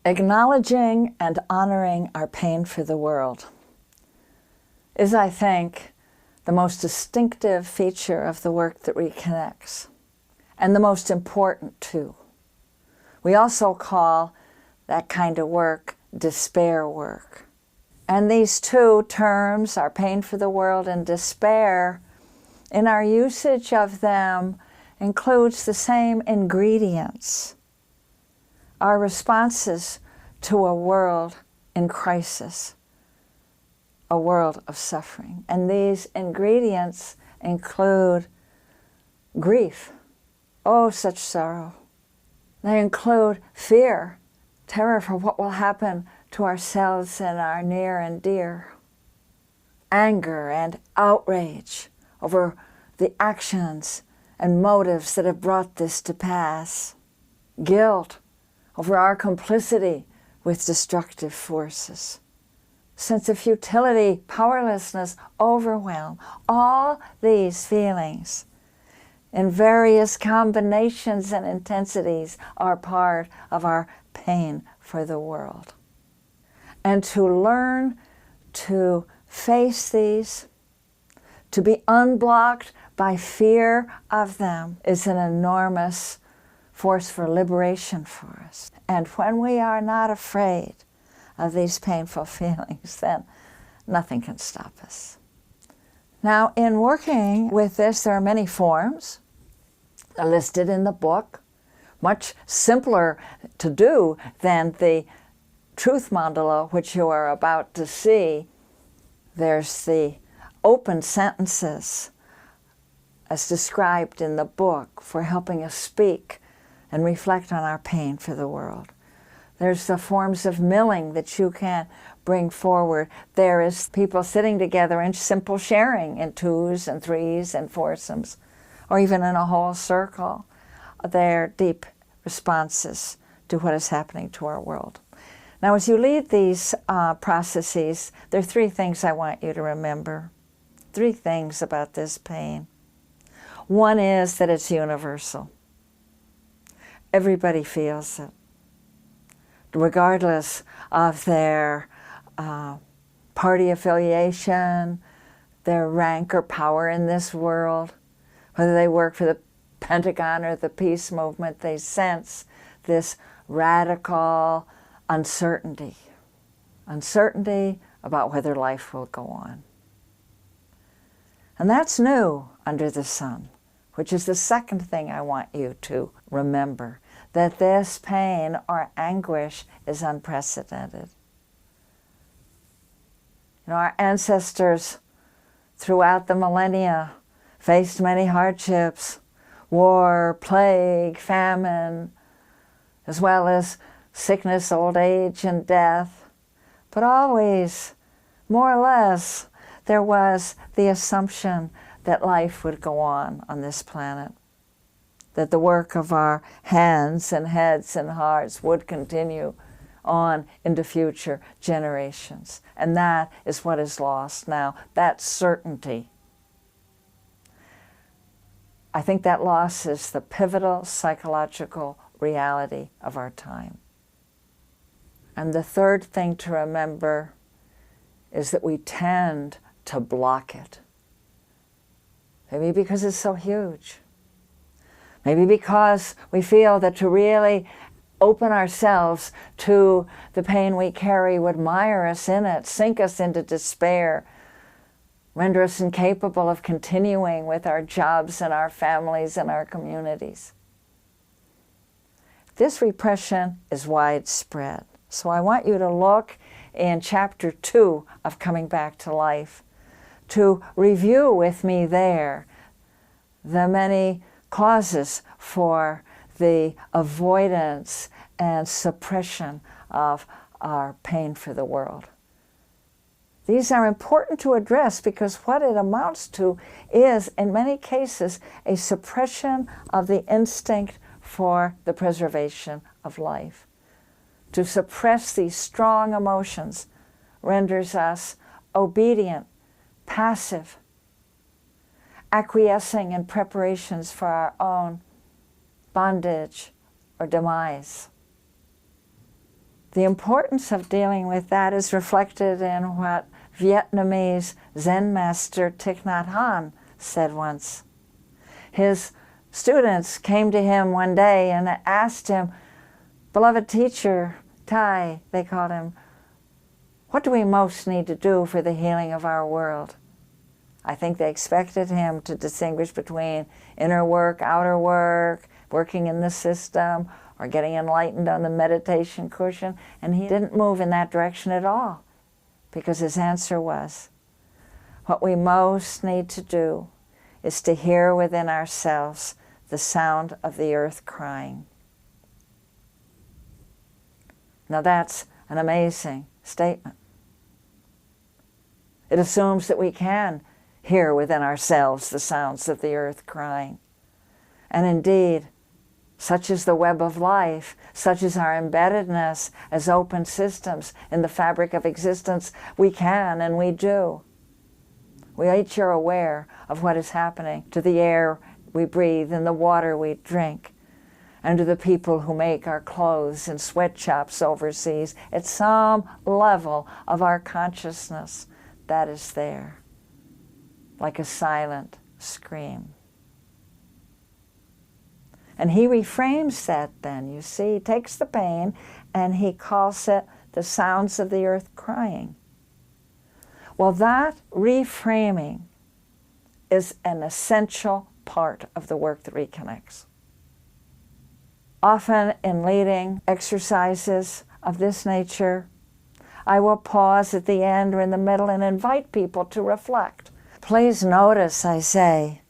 Acknowledging and honoring our pain for the world is, I think, the most distinctive feature of the work that reconnects, and the most important too. We also call that kind of work despair work. And these two terms, our pain for the world and despair, in our usage of them includes the same ingredients. Our responses to a world in crisis, a world of suffering. And these ingredients include grief. Oh, such sorrow. They include fear, terror for what will happen to ourselves and our near and dear. Anger and outrage over the actions and motives that have brought this to pass. Guilt over our complicity with destructive forces. Sense of futility, powerlessness, overwhelm. All these feelings in various combinations and intensities are part of our pain for the world. And to learn to face these, to be unblocked by fear of them, is an enormous force for liberation for us. And when we are not afraid of these painful feelings, then nothing can stop us. Now, in working with this, there are many forms listed in the book, much simpler to do than the truth mandala, which you are about to see. There's the open sentences as described in the book for helping us speak and reflect on our pain for the world. There's the forms of milling that you can bring forward. There is people sitting together in simple sharing in twos and threes and foursomes, or even in a whole circle, their deep responses to what is happening to our world. Now, as you lead these processes, there are three things I want you to remember. Three things about this pain. One is that it's universal. Everybody feels it, regardless of their party affiliation, their rank or power in this world, whether they work for the Pentagon or the peace movement. They sense this radical uncertainty about whether life will go on. And that's new under the sun, which is the second thing I want you to remember, that this pain or anguish is unprecedented. You know, our ancestors throughout the millennia faced many hardships, war, plague, famine, as well as sickness, old age, and death. But always, more or less, there was the assumption that life would go on this planet, that the work of our hands and heads and hearts would continue on into future generations. And that is what is lost now, that certainty. I think that loss is the pivotal psychological reality of our time. And the third thing to remember is that we tend to block it. Maybe because it's so huge. Maybe because we feel that to really open ourselves to the pain we carry would mire us in it, sink us into despair, render us incapable of continuing with our jobs and our families and our communities. This repression is widespread. So I want you to look in chapter 2 of Coming Back to Life, to review with me there the many causes for the avoidance and suppression of our pain for the world. These are important to address because what it amounts to is, in many cases, a suppression of the instinct for the preservation of life. To suppress these strong emotions renders us obedient, passive, acquiescing in preparations for our own bondage or demise. The importance of dealing with that is reflected in what Vietnamese Zen master Thich Nhat Hanh said once. His students came to him one day and asked him, "Beloved teacher, Thai," they called him, "what do we most need to do for the healing of our world?" I think they expected him to distinguish between inner work, outer work, working in the system, or getting enlightened on the meditation cushion, and he didn't move in that direction at all, because his answer was, what we most need to do is to hear within ourselves the sound of the earth crying. Now that's an amazing statement. It assumes that we can hear within ourselves the sounds of the earth crying. And indeed, such is the web of life, such is our embeddedness as open systems in the fabric of existence, we can and we do. We each are aware of what is happening to the air we breathe and the water we drink, and to the people who make our clothes in sweatshops overseas. At some level of our consciousness, that is there, like a silent scream. And he reframes that then, you see. He takes the pain and he calls it the sounds of the earth crying. Well, that reframing is an essential part of the work that reconnects. Often in leading exercises of this nature, I will pause at the end or in the middle and invite people to reflect. Please notice, I say,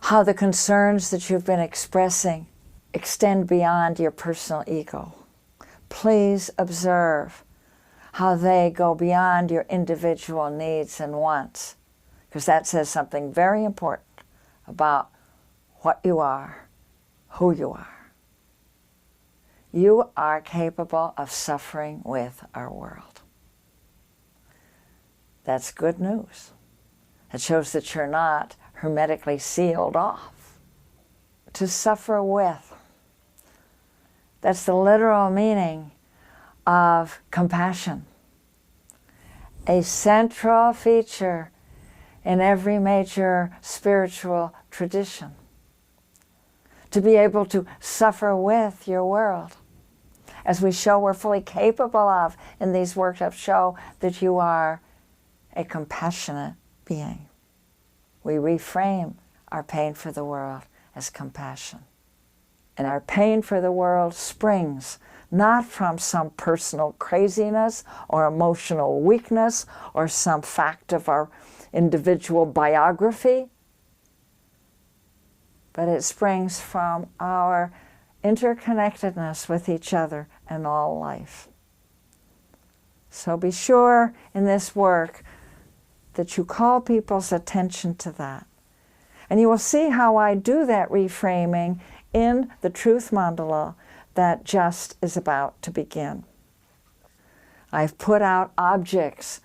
how the concerns that you've been expressing extend beyond your personal ego. Please observe how they go beyond your individual needs and wants, because that says something very important about what you are, who you are. You are capable of suffering with our world. That's good news. It shows that you're not hermetically sealed off. To suffer with. That's the literal meaning of compassion. A central feature in every major spiritual tradition. To be able to suffer with your world. As we show we're fully capable of in these workshops, show that you are a compassionate being. We reframe our pain for the world as compassion. And our pain for the world springs not from some personal craziness or emotional weakness or some fact of our individual biography, but it springs from our interconnectedness with each other and all life. So be sure in this work that you call people's attention to that. And you will see how I do that reframing in the truth mandala that just is about to begin. I've put out objects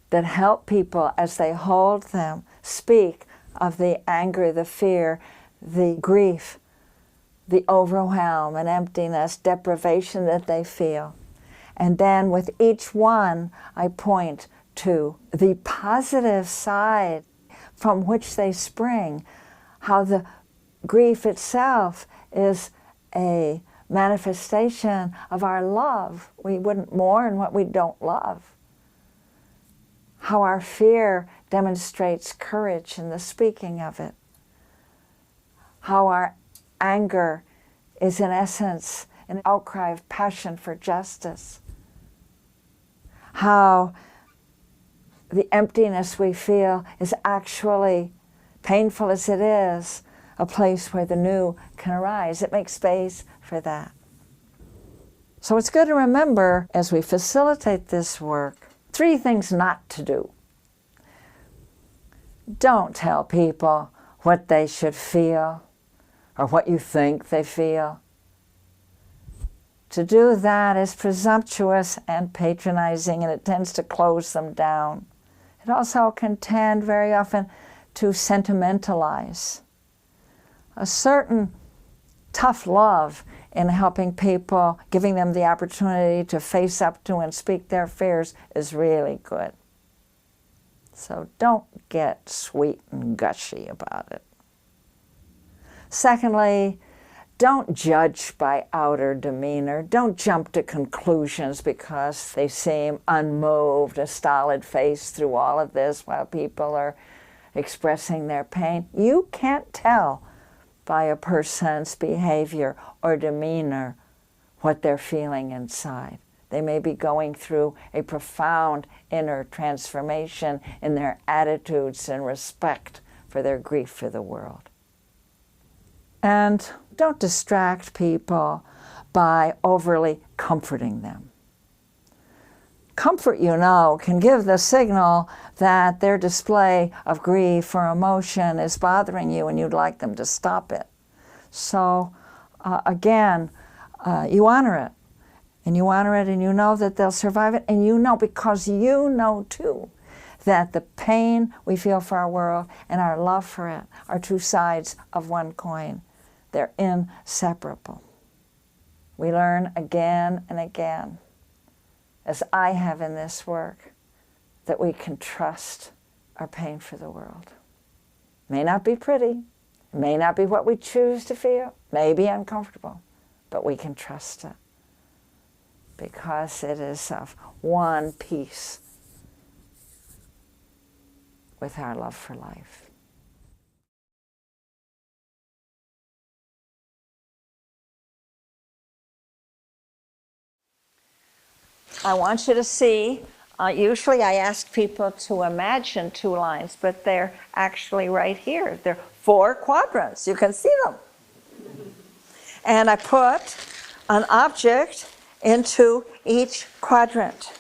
that help people as they hold them speak of the anger, the fear, the grief, the overwhelm and emptiness, deprivation that they feel. And then with each one, I point to the positive side from which they spring, how the grief itself is a manifestation of our love. We wouldn't mourn what we don't love. How our fear demonstrates courage in the speaking of it. How our anger is in essence an outcry of passion for justice. How the emptiness we feel is actually, painful as it is, a place where the new can arise. It makes space for that. So it's good to remember as we facilitate this work, 3 things not to do. Don't tell people what they should feel or what you think they feel. To do that is presumptuous and patronizing, and it tends to close them down. It also can tend very often to sentimentalize. A certain tough love in helping people, giving them the opportunity to face up to and speak their fears is really good. So don't get sweet and gushy about it. Secondly, don't judge by outer demeanor. Don't jump to conclusions because they seem unmoved, a stolid face through all of this while people are expressing their pain. You can't tell by a person's behavior or demeanor what they're feeling inside. They may be going through a profound inner transformation in their attitudes and respect for their grief for the world. And don't distract people by overly comforting them. Comfort, you know, can give the signal that their display of grief or emotion is bothering you and you'd like them to stop it. So, again, you honor it. And you honor it and you know that they'll survive it. And you know, because you know too, that the pain we feel for our world and our love for it are two sides of one coin. They're inseparable. We learn again and again, as I have in this work, that we can trust our pain for the world. May not be pretty, may not be what we choose to feel, may be uncomfortable, but we can trust it because it is of one piece with our love for life. I want you to see, usually I ask people to imagine two lines, but they're actually right here. They're 4 quadrants. You can see them. And I put an object into each quadrant.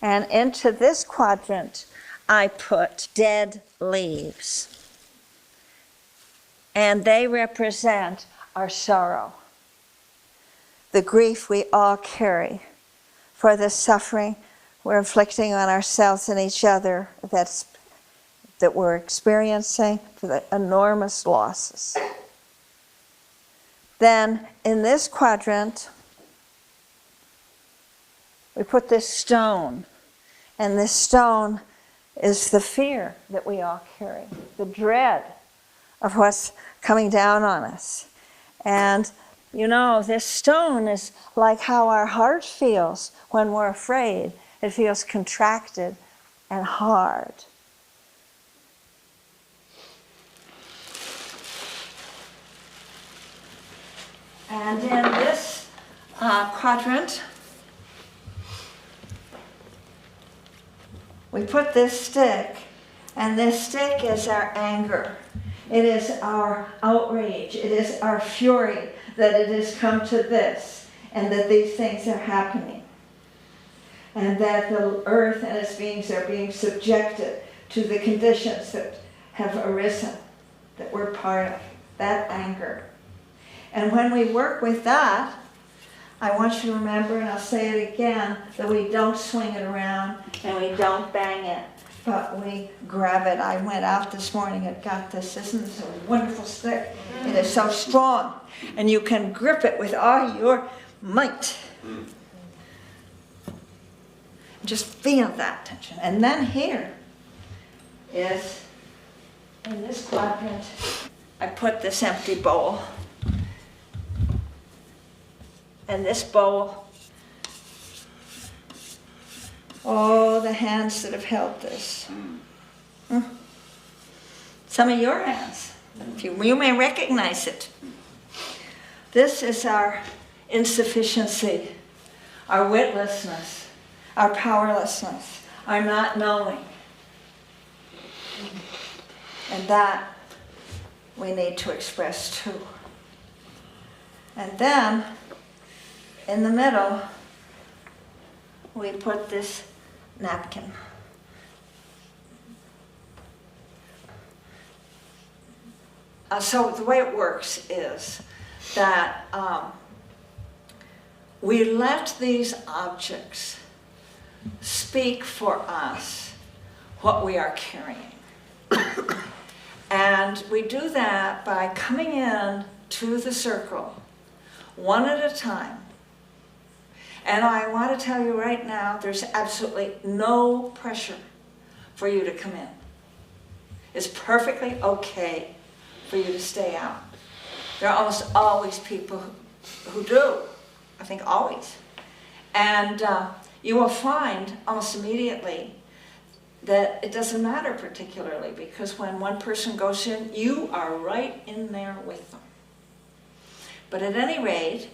And into this quadrant, I put dead leaves. And they represent our sorrow, the grief we all carry for the suffering we're inflicting on ourselves and each other that we're experiencing, for the enormous losses. Then in this quadrant, we put this stone, and this stone is the fear that we all carry, the dread of what's coming down on us. And you know, this stone is like how our heart feels when we're afraid. It feels contracted and hard. And in this quadrant, we put this stick, and this stick is our anger. It is our outrage. It is our fury that it has come to this, and that these things are happening, and that the earth and its beings are being subjected to the conditions that have arisen, that we're part of, that anger. And when we work with that, I want you to remember, and I'll say it again, that we don't swing it around and we don't bang it, but we grab it. I went out this morning and got this. Isn't this a wonderful stick? It is so strong, and you can grip it with all your might. Just feel that tension. And then here is, in this quadrant, I put this empty bowl. And this bowl, oh, the hands that have held this. Some of your hands, you may recognize it. This is our insufficiency, our witlessness, our powerlessness, our not knowing. And that we need to express too. And then, in the middle, we put this napkin. So the way it works is that we let these objects speak for us what we are carrying. And we do that by coming in to the circle one at a time. And I want to tell you right now, there's absolutely no pressure for you to come in. It's perfectly okay for you to stay out. There are almost always people who do, I think always. And you will find almost immediately that it doesn't matter particularly, because when one person goes in, you are right in there with them. But at any rate,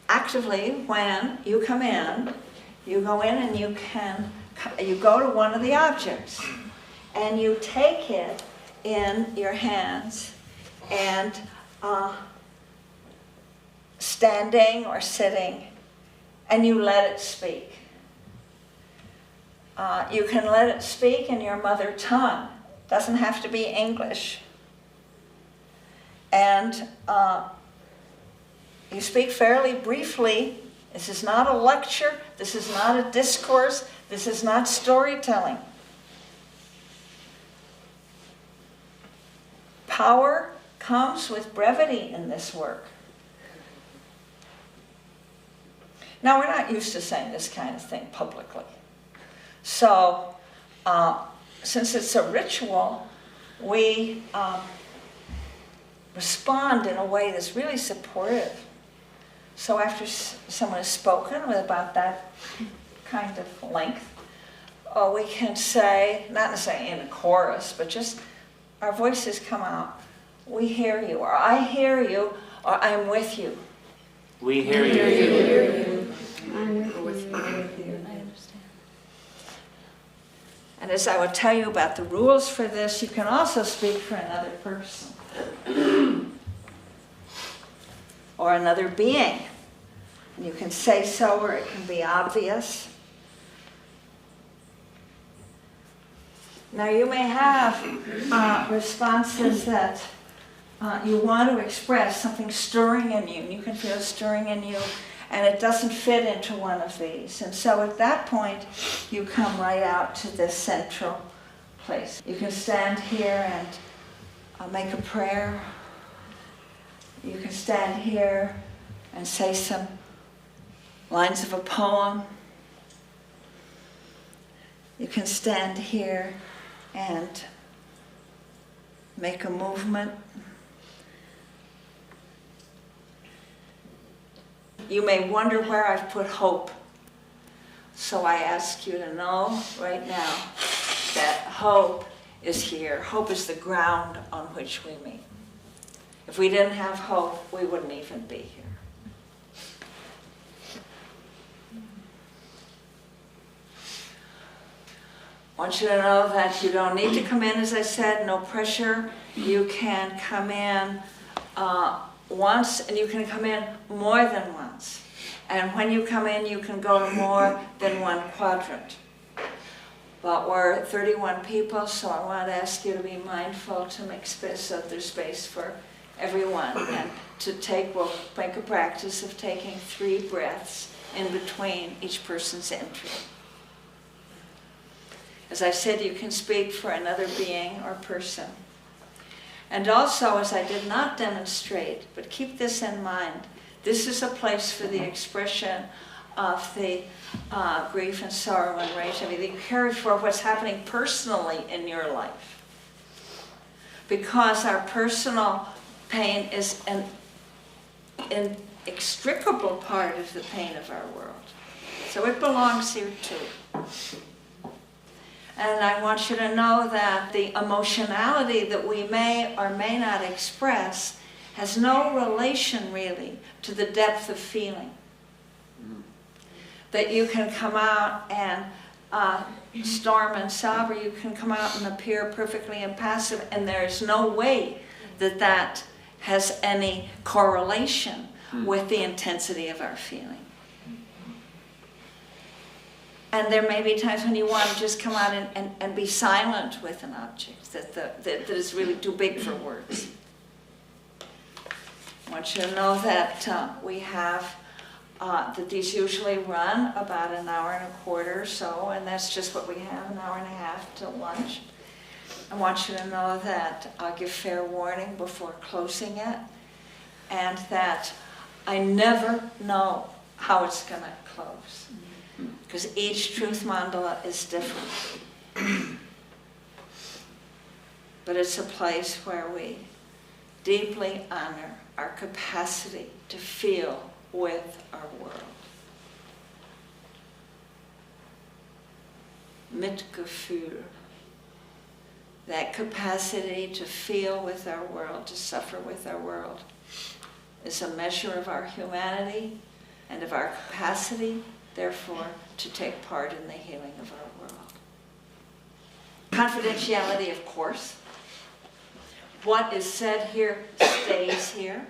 actively, when you come in, you go in and you go to one of the objects and you take it in your hands and standing or sitting, and you let it speak. You can let it speak in your mother tongue. Doesn't have to be English. And you speak fairly briefly. This is not a lecture. This is not a discourse. This is not storytelling. Power comes with brevity in this work. Now, we're not used to saying this kind of thing publicly. So, since it's a ritual, we respond in a way that's really supportive. So after someone has spoken with about that kind of length, we can say, not necessarily in a chorus, but just our voices come out. We hear you, or I hear you, or I'm with you. We hear you. I'm with you. I understand. And as I will tell you about the rules for this, you can also speak for another person or another being. And you can say so, or it can be obvious. Now you may have responses that you want to express, something stirring in you, and you can feel it stirring in you, and it doesn't fit into one of these. And so at that point, you come right out to this central place. You can stand here and make a prayer. You can stand here and say some lines of a poem. You can stand here and make a movement. You may wonder where I've put hope. So I ask you to know right now that hope is here. Hope is the ground on which we meet. If we didn't have hope, we wouldn't even be here. I want you to know that you don't need to come in, as I said, no pressure. You can come in once, and you can come in more than once. And when you come in, you can go to more than one quadrant. But we're 31 people, so I want to ask you to be mindful to make space, so there's space for everyone. And we'll make a practice of taking 3 breaths in between each person's entry. As I said, you can speak for another being or person. And also, as I did not demonstrate, but keep this in mind, this is a place for the expression of the grief and sorrow and rage. I mean, you carry for what's happening personally in your life. Because our personal pain is an inextricable part of the pain of our world. So it belongs here too. And I want you to know that the emotionality that we may or may not express has no relation really to the depth of feeling. That you can come out and storm and sob, or you can come out and appear perfectly impassive, and there is no way that that has any correlation with the intensity of our feeling. And there may be times when you want to just come out and be silent with an object that is really too big for words. I want you to know that we have, that these usually run about an hour and a quarter or so, and that's just what we have, an hour and a half till lunch. I want you to know that I'll give fair warning before closing it. and that I never know how it's going to close, because each truth mandala is different. But it's a place where we deeply honor our capacity to feel with our world. Mitgefühl. That capacity to feel with our world, to suffer with our world, is a measure of our humanity and of our capacity, therefore, to take part in the healing of our world. Confidentiality, of course. What is said here stays here.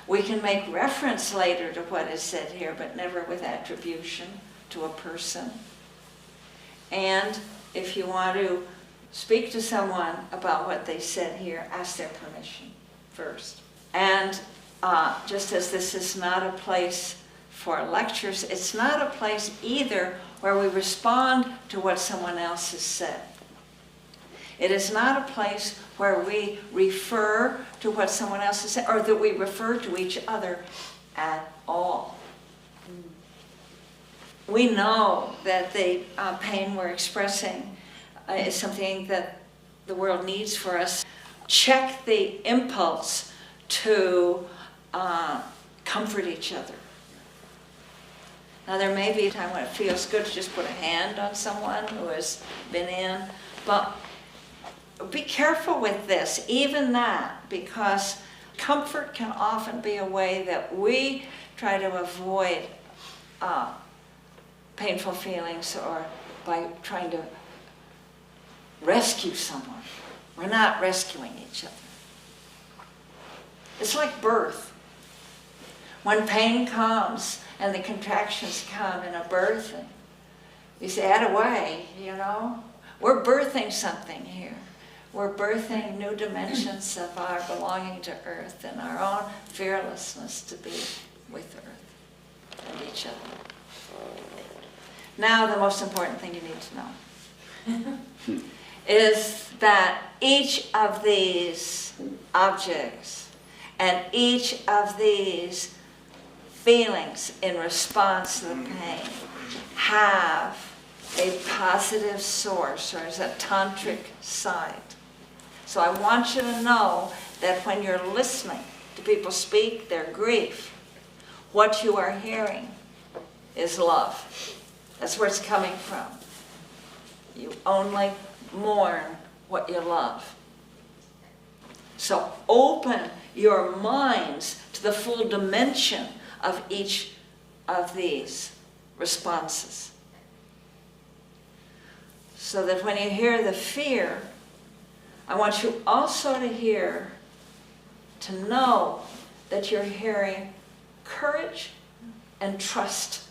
We can make reference later to what is said here, but never with attribution to a person. And if you want to speak to someone about what they said here, ask their permission first. And just as this is not a place for lectures, it's not a place either where we respond to what someone else has said. It is not a place where we refer to what someone else has said, or that we refer to each other at all. We know that the pain we're expressing is something that the world needs for us. Check the impulse to comfort each other. Now, there may be a time when it feels good to just put a hand on someone who has been in, but be careful with this, even that, because comfort can often be a way that we try to avoid painful feelings, or by trying to rescue someone. We're not rescuing each other. It's like birth. When pain comes and the contractions come in a birth, and you say, "Attaway," you know? We're birthing something here. We're birthing new dimensions of our belonging to Earth and our own fearlessness to be with Earth and each other. Now, the most important thing you need to know is that each of these objects and each of these feelings in response to the pain have a positive source, or as a tantric side. So I want you to know that when you're listening to people speak their grief, what you are hearing is love. That's where it's coming from. You only mourn what you love. So open your minds to the full dimension of each of these responses, so that when you hear the fear, I want you also to know that you're hearing courage and trust.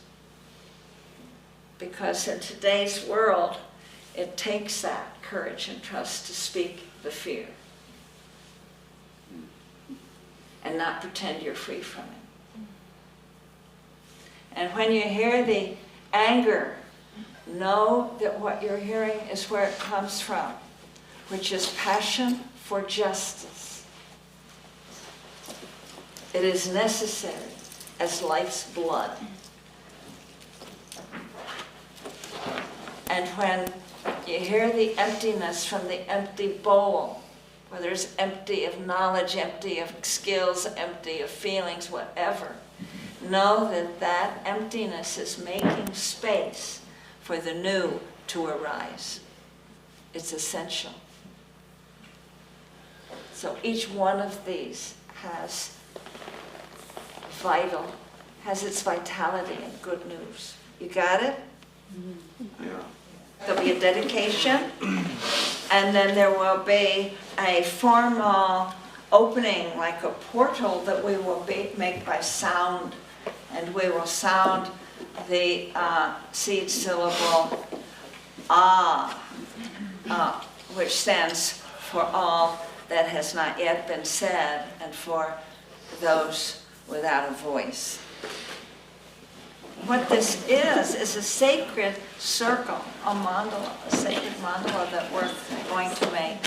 Because in today's world, it takes that courage and trust to speak the fear and not pretend you're free from it. And when you hear the anger, know that what you're hearing is where it comes from, which is passion for justice. It is necessary as life's blood. And when you hear the emptiness from the empty bowl, whether it's empty of knowledge, empty of skills, empty of feelings, whatever, know that that emptiness is making space for the new to arise. It's essential. So each one of these has its vitality and good news. You got it? Yeah. There'll be a dedication, and then there will be a formal opening, like a portal, that we will make by sound. And we will sound the seed syllable ah, which stands for all that has not yet been said, and for those without a voice. What this is a sacred circle, a mandala, a sacred mandala that we're going to make.